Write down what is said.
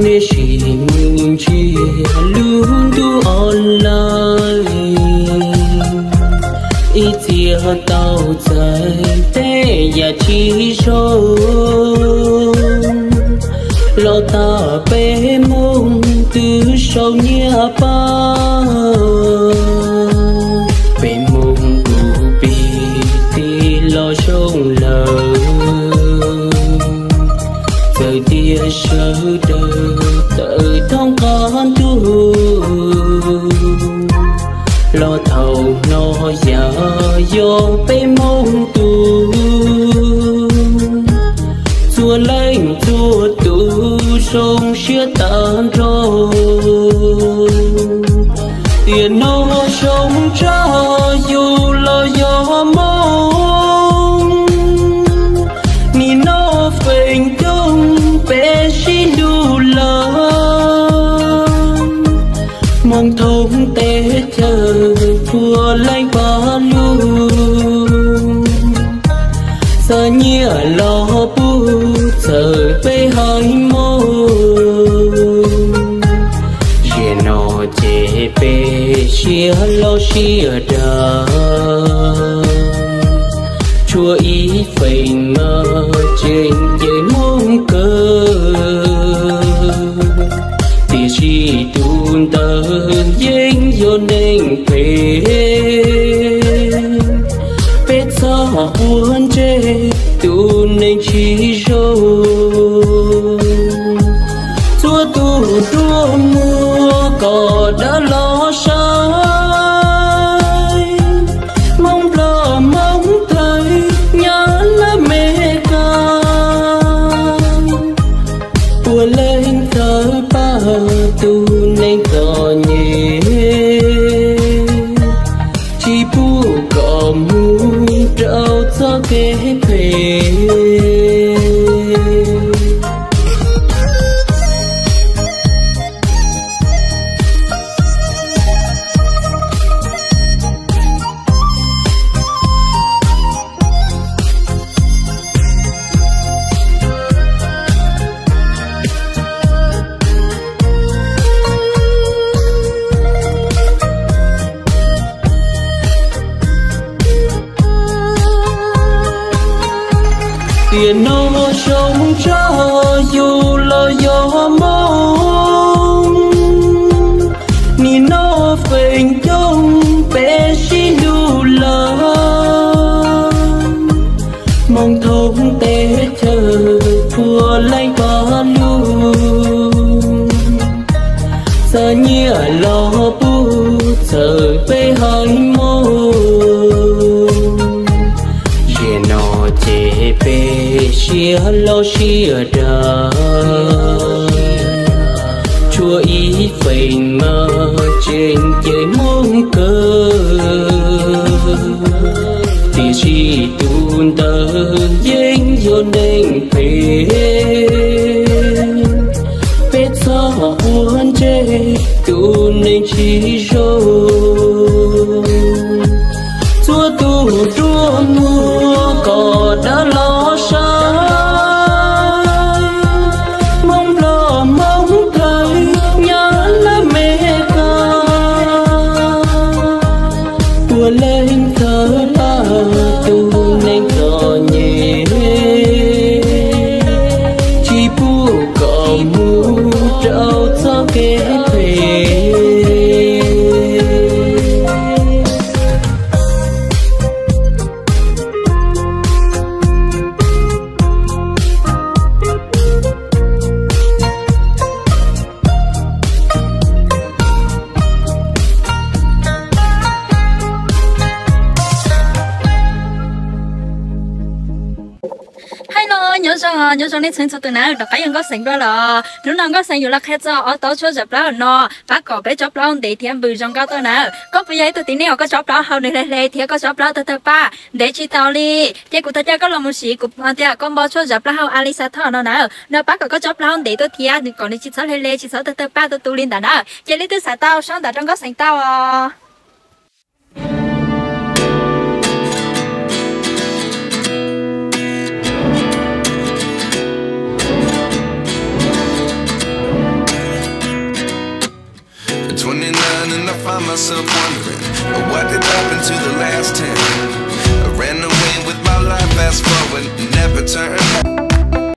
Nếu chỉ mình chia luôn du online ít chia tàu dài té và chỉ số lo ta bé mông từ sau nhà ba bé mông cụ bị thì lo sông lờ thời tia sơ đời tự thông con tu lo thầu nó giả vô bé mông tu chùa lên chùa tu sông xưa tan rồi tiền nó sống cho dù lo gió mong ni nó phình chung bé xin đủ lòng mong thông tế chờ chùa lên ba luôn giờ nhớ lo bu giờ bé hơi mơ chia nó chế bé chia lo chia đà chùa ý phình mơ trên dưới mong cơ thì chỉ tuôn tơ dính vô nên phê bé gió buồn chê tu nên chỉ rồi chúa tu đua mua có đã lo sai mong lo mong thấy nhớ là mẹ ca tua lên thở ba tu nên có nhẹ chỉ bu có mu trâu cho kế phê tiền nó sống cho dù lo gió mong ni nó phình chung bé xin đủ lòng mong thông tế chờ chùa lên ba luôn giờ nhớ lo bu giờ bé hơi mơ chế bé chia lo chia đà chùa ý phình mơ trên dưới mong cơ thì chỉ tuôn tơ dính vô nên phê bé gió buồn chê tu nên chỉ rồi chúa tu đua mua có đã lo sai mong lo mong thấy nhớ là mẹ ca tua lên thở ba tu nên có nhẹ chỉ bu có mu trâu cho kế phê Hello, nhớ rằng nên xem cho tôi nào, đặc cái có sinh đó là, nếu nào có sinhอยู่là khai cho ở tàu cho dập lá nó, bác có bé chóp lá để thì em bự trong cao tôi nào, có bây giờ tôi tính nào có chóp lá hậu này thì có chóp lá tôi ba, để chỉ tao đi, thì cụ ta có làm một xí cụ thì con bò cho dập lá hậu Alisa thọ nó nào, nó bác có chóp lá để tôi thì còn đi chỉ sáu chỉ sáu tôi ba tôi tu lên đã nào, chỉ lấy tôi xả tao sáng đã trong có sinh tao à. 29 and I find myself wondering what did happen to the last 10. I ran away with my life, fast forward, never turn back.